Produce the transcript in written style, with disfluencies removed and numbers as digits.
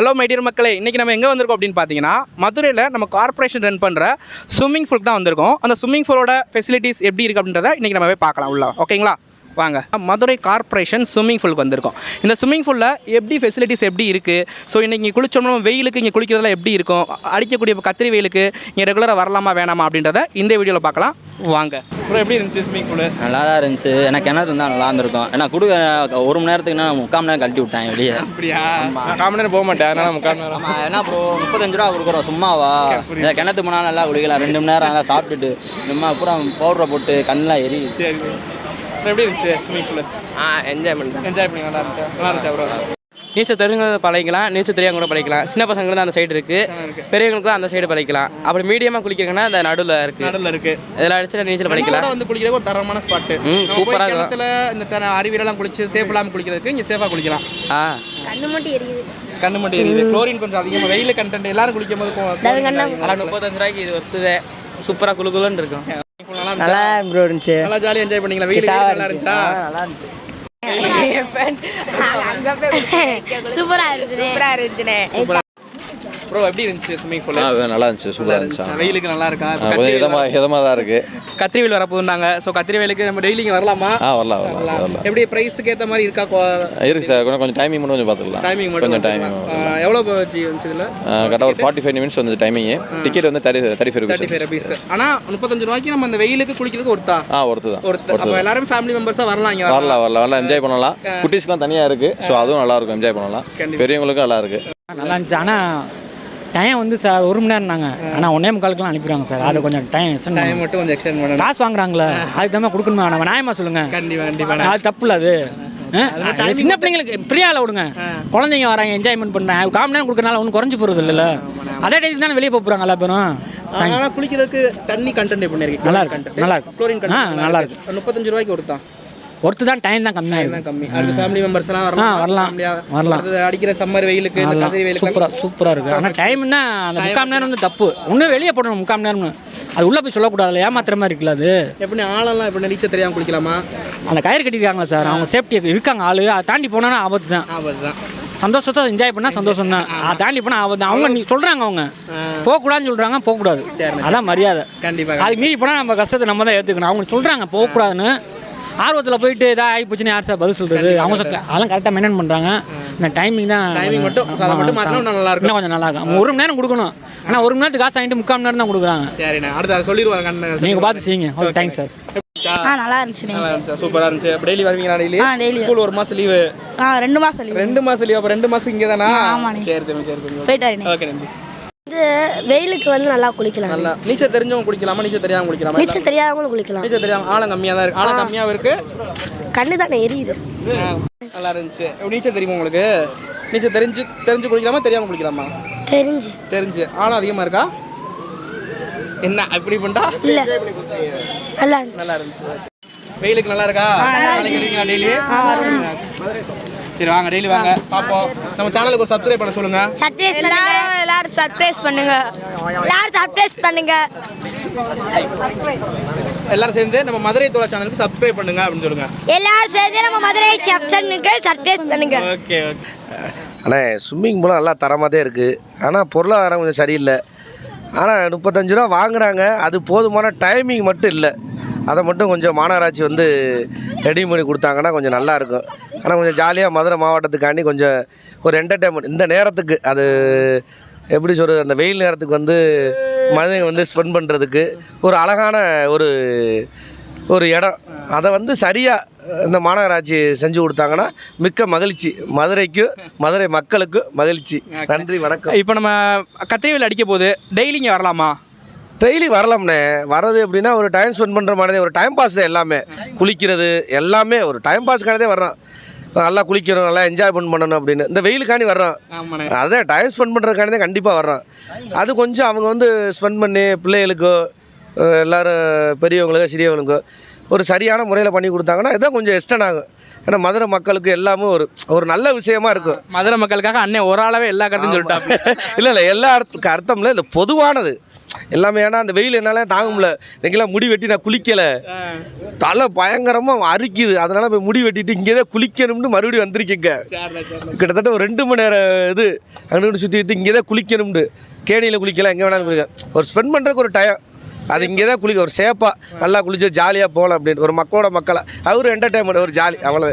Hello my dear மக்களே, இன்றைக்கி நம்ம எங்கே வந்திருக்கோம் அப்படின்னு பார்த்தீங்கன்னா, மதுரையில் நம்ம கார்ப்பரேஷன் ரன் பண்ணுற ஸ்விம்மிங் பூல் தான் வந்திருக்கோம். அந்த ஸ்விம்மிங் பூலோட ஃபெசிலிட்டிஸ் எப்படி இருக்குது அப்படின்றத இன்றைக்கி நம்ம போய் பார்க்கலாம் உள்ள. ஓகேங்களா, வாங்க. மதுரை கார்ப்பரேஷன் ஸ்விம்மிங் பூலுக்கு வந்திருக்கோம். இந்த ஸ்விம்மிங் பூலில் எப்படி ஃபெசிலிட்டிஸ் எப்படி இருக்குது, ஸோ இன்றைக்கி குளிச்சோம்னா வெயிலுக்கு இங்கே குளிக்கிறதுல எப்படி இருக்கும், அடிக்கக்கூடிய கத்திரி வெயிலுக்கு இங்கே ரெகுலராக வரலாமா வேணாமா அப்படின்றத இந்த வீடியோவில் பார்க்கலாம். வாங்க. அப்புறம் எப்படி இருந்துச்சு ஸ்விம்மிங் பூல்? நல்லா தான் இருந்துச்சு. எனக்கு கிணறு இருந்தால் நல்லா இருந்திருக்கும். ஏன்னா ஒரு மணி நேரத்துக்கு நான் 3/4 மணி நேரம் கழட்டி விட்டேன் வெளியே. அப்படியா? 3/4 மணி நேரம் போக மாட்டேன், அதனால் 3/4 நேரம். ஏன்னா ப்ரோ 35 ரூபா கொடுக்குறோம் சும்மாவா? இந்த கிணத்து போனால் நல்லா குளிக்கலாம். 2 மணி நேரம் நல்லா சாப்பிட்டுட்டு நம்ம அப்புறம் பவுடரை போட்டு கண்ணெலாம் எரி. சரி, எப்படி இருந்துச்சு ஸ்விம்மிங் பூல்? என்ஜாய் பண்ணி நல்லா இருந்துச்சு. நல்லா இருந்துச்சு ப்ரோ. நீச்சல் தெரிஞ்சவங்க பழகிக்கலாம், நீச்சல் தெரியாம கூட பழகிக்கலாம். சின்ன பசங்களுக்கு தான் அந்த சைடு இருக்குது, பெரியவங்களுக்கும் அந்த சைடு பழகிக்கலாம். அப்படி மீடியமாக குளிக்கிறதுனா அந்த நடுவில் இருக்குது. இதெல்லாம் அடிச்சு நீச்சல் பழகிக்கலாம். வந்து குளிக்கிற ஒரு தரமான ஸ்பாட்டு. சூப்பராக இருக்கும். இந்த அருவியெல்லாம் குளிச்சு சேஃப் இல்லாமல் குளிக்கிறதுக்கு இங்கே சேஃபாக குளிக்கலாம். கண்ணு மட்டும் எரியுது. குளோரின் கொஞ்சம் அதிகமாக, வெயில் கண்டென்ட் எல்லாரும் குளிக்கும் போது 35 ரூபாய்க்கு இது ஒருத்தது சூப்பராக குளுகுலுன்னு இருக்கும். நல்லா ப்ரோ இருந்துச்சு. நல்லா ஜாலியாக என்ஜாய் பண்ணிங்களா? வெயில் நல்லா இருந்துச்சா? நல்லா இருந்துச்சு. சூப்பரா இருந்துச்சுனே. ப்ரோ எப்படி இருந்துச்சு ஸ்விம்மிங் பூல்? நல்லா இருந்துச்சு, சூப்பராக இருந்துச்சு. வெயிலுக்கு நல்லா இருக்கா? இதமாக தான் இருக்கு. கத்திரி வெயில் வரப்போகுதுனாங்க. ஸோ கத்திரி வெயிலுக்கு நம்ம டெய்லி இங்கே வரலாமா? வரலாம். எப்படி ப்ரைஸுக்கு ஏற்ற மாதிரி இருக்கா? இருக்கு சார். கொஞ்சம் டைமிங் மட்டும் கொஞ்சம் பார்த்துக்கலாம். டைமிங் மட்டும் கொஞ்சம் டைமிங் எவ்வளோ வந்துச்சு இதில்? கரெக்டாக ஒரு 45 மினிட்ஸ் வந்து டைமிங். டிக்கெட் வந்து 35 rupees. ஆனால் 35 ரூபாய்க்கு நம்ம அந்த வெயிலுக்கு குளிக்கிறதுக்கு ஒருத்தா? ஒருத்து தான். அப்போ எல்லாரும் ஃபேமிலி மெம்பர்ஸாக வரலாம். இங்கே வரலாம் என்ஜாய் பண்ணலாம். குட்டீஸ்லாம் தனியாக இருக்கு. ஸோ அதுவும் நல்லா இருக்கும், என்ஜாய் பண்ணலாம். பெரியவங்களுக்கும் நல்லா இருக்கு. நல்லா இருந்துச்சு. ஆனால் டைம் வந்து சார் 1 மணி நேரம் தாங்க. ஆனால் 1:45 அனுப்பிடுவாங்க சார். அது கொஞ்சம் டைம் மட்டும் கொஞ்சம் எக்ஸ்டெண்ட் பண்ணணும். காசு வாங்குறாங்களே, அதுக்கு தான் கொடுக்கணுமா? நம்ம நியாயமாக சொல்லுங்க. கண்டிப்பாக அது தப்பு இல்லை. அது சின்ன பிள்ளைங்களுக்கு ஃப்ரீயாவில் விடுங்க. குழந்தைங்க வராங்க, என்ஜாய்மெண்ட் பண்ணுறாங்க. 1/4 மணி நேரம் கொடுக்கறனால ஒன்றும் குறைஞ்சி போகிறது இல்லைல்ல. அதே டைத்துக்கு தானே வெளியே போகிறாங்க எல்லா பேரும். ஆனால் குளிக்கிறதுக்கு தண்ணி கண்டென்ட் எப்படி இருக்கு? நல்லா இருக்கு. குளோரின் கண்டென்ட் நல்லா இருக்கு. 35 ரூபாய்க்கு ஒருத்தான். ஒருத்து தான் டைம் தான் கம்மியாக கம்மி. அது ஃபேமிலி மெம்பர்ஸ் எல்லாம் வரலாம். அடிக்கிற சம்மர் வெயிலுக்கு கத்திரி வெயிலுக்கு சூப்பராக இருக்குது. ஆனால் டைம்னா அந்த 3/4 மணி நேரம் வந்து தப்பு. ஒன்றும் வெளியே போடணும் 3/4 மணி நேரம்னு. அது உள்ளே போய் சொல்லக்கூடாது, ஏமாத்துற மாதிரி இருக்குல்ல. அது எப்படி ஆளெல்லாம் எப்படி நீச்சல் தெரியாமல் குளிக்கலாமா? அந்த கயிறு கட்டியிருக்காங்களா சார், அவங்க சேஃப்டி இருக்காங்க. ஆளு அதை தாண்டி போனா ஆபத்து தான். சந்தோஷத்தை என்ஜாய் பண்ணால் சந்தோஷம் தான். அதை தாண்டி போனால் ஆபத்து தான். அவங்க சொல்கிறாங்க, அவங்க போகக்கூடாதுன்னு சொல்கிறாங்க, போகக்கூடாது. அதான் மரியாதை. கண்டிப்பாக. அதுக்கு மீறி போனால் நம்ம கஷ்டத்தை நம்ம தான் ஏற்றுக்கணும். அவங்க சொல்கிறாங்க போகக்கூடாதுன்னு. ஆர்வத்தில் போயிட்டு ஏதாவது ஆகி போச்சுன்னு யார் சார் பதில் சொல்கிறது? அவங்க அதெல்லாம் கரெக்டாக மெயின்டைன் பண்ணுறாங்க. இந்த டைமிங் மட்டும் நல்லா இருக்கும். இன்னும் கொஞ்சம் நல்லா இருக்கும். 1 மணி நேரம் கொடுக்கணும். ஆனால் 1 மணி நேரத்துக்கு காசு வாங்கிட்டு 3/4 மணி நேரம் தான் கொடுக்குறாங்க. சரிண்ணா, அடுத்து சொல்லிடுவாங்க. நீங்கள் பார்த்து செய்யுங்க. Okay, thanks sir. நல்லா இருந்துச்சு. சூப்பரா இருந்துச்சு. அப்ப டெய்லி வருவீங்களா? டெய்லி ஸ்கூல் 1 மாசம் லீவு. 2 மாசம் லீவு. 2 மாசம் லீவு. அப்ப 2 மாசம் இங்கே தானா? சரி. போயிட்டு வரேன். ஓகே, நன்றி. இது வெயிலுக்கு வந்து நல்லா குளிக்கலாம். நல்லா நீச்சல் தெரிஞ்சவங்க குளிக்கலாமா? நீச்சல் தெரியாம குளிக்கலாமா? நீச்சல் தெரியாதவங்களும் குளிக்கலாம். நீச்சல் தெரியாம ஆழம் கம்மியாக தான் இருக்கு. ஆழம் கம்மியாக இருக்கு. கண்ணு தானே எரியுது. நல்லா இருந்துச்சு. நீச்சல் தெரியுமா உங்களுக்கு? நீச்சல் தெரிஞ்சு குளிக்கலாமா தெரியாம குளிக்கலாமா? தெரிஞ்சு. ஆழம் அதிகமாக இருக்கா? என்ன அப்படி பண்ணா? இல்லை, நல்லா இருந்துச்சு. வெயிலுக்கு நல்லா இருக்கா? டெய்லி சரி, வாங்க டெய்லி வாங்க பாப்போம். நம்ம சேனலுக்கு ஒரு சப்ஸ்கிரைப் பண்ண சொல்லுங்க. எல்லாரும் சப்ஸ்கிரைப் பண்ணுங்க. எல்லாரும் சேர்ந்து நம்ம மதுரை தோழா சேனலுக்கு சப்ஸ்கிரைப் பண்ணுங்க அப்படின்னு சொல்லுங்க. எல்லாரும் சேர்ந்து நம்ம மதுரை சேனலுக்கு சப்ஸ்கிரைப் பண்ணுங்க. ஓகே. அண்ணே, ஸ்விம்மிங் பூலும் நல்லா தரமாக தான் இருக்குது. ஆனால் பொருளாதாரம் கொஞ்சம் சரியில்லை. ஆனால் 35 ரூபா வாங்குறாங்க. அது போதுமான டைமிங் மட்டும் இல்லை. அதை மட்டும் கொஞ்சம் மாநகராட்சி வந்து ரெடி பண்ணி கொடுத்தாங்கன்னா கொஞ்சம் நல்லாயிருக்கும். ஆனால் கொஞ்சம் ஜாலியாக மதுரை மாவட்டத்துக்காண்டி கொஞ்சம் ஒரு என்டர்டைன்மெண்ட் இந்த நேரத்துக்கு, அது எப்படி சொல்கிறது, அந்த வெயில் நேரத்துக்கு வந்து மனிதங்க வந்து ஸ்பெண்ட் பண்ணுறதுக்கு ஒரு அழகான ஒரு இடம், அதை வந்து சரியாக இந்த மாநகராட்சி செஞ்சு கொடுத்தாங்கன்னா மிக்க மகிழ்ச்சி. மதுரை மக்களுக்கு மகிழ்ச்சி. நன்றி, வணக்கம். இப்போ நம்ம கத்திரி வெயில் அடிக்க போது டெய்லி இங்கே வரலாமா? டெய்லி வரலாம்ண்ணே. வர்றது எப்படின்னா ஒரு டைம் ஸ்பெண்ட் பண்ணுற மாதிரி, ஒரு டைம் பாஸ் தான். எல்லாமே குளிக்கிறது எல்லாமே ஒரு டைம் பாஸ்க்கானதே வர்றோம். நல்லா குளிக்கணும், நல்லா என்ஜாய் பண்ணணும் அப்படின்னு இந்த வெயிலுக்காண்டி வர்றோம். அதான் டைம் ஸ்பெண்ட் பண்ணுறதுக்காண்டி தான் கண்டிப்பாக வர்றோம். அது கொஞ்சம் அவங்க வந்து ஸ்பெண்ட் பண்ணி பிள்ளைகளுக்கோ எல்லோரும் பெரியவங்களுக்கோ சிறியவங்களுக்கோ ஒரு சரியான முறையில் பண்ணி கொடுத்தாங்கன்னா இதான் கொஞ்சம் எக்ஸ்டன் ஆகும். ஏன்னா மதுரை மக்களுக்கு எல்லாமே ஒரு நல்ல விஷயமா இருக்கும். மதுரை மக்களுக்காக அண்ணன் ஒரு ஆளாவே எல்லா கருத்தும் சொல்லிட்டாங்க. இல்லை எல்லா அர்த்தம் இல்லை, இது பொதுவானது எல்லாமே. ஏன்னா அந்த வெயில் என்னால் தாங்க முடியல. இன்னைக்கெல்லாம் முடி வெட்டி நான் குளிக்கலை, தலை பயங்கரமாக அரிக்குது. அதனால் போய் முடி வெட்டிட்டு இங்கே தான் குளிக்கணும்னு மறுபடியும் வந்திருக்கீங்க. கிட்டத்தட்ட ஒரு 2 மணி நேரம் இது அங்கிட்டு சுற்றி இங்கே தான் குளிக்கணும்னு. கேணியில் குளிக்கலாம், எங்கே வேணாலும் குளிக்கலாம். ஒரு ஸ்பெண்ட் பண்ணுறதுக்கு ஒரு டைம் அது இங்கே தான் குளிக்க, ஒரு சேஃபாக நல்லா குளிச்சு ஜாலியாக போகலாம் அப்படின்னு ஒரு மக்களோட மக்களை அவர் என்டர்டைன்மெண்ட் ஒரு ஜாலி அவ்வளோ.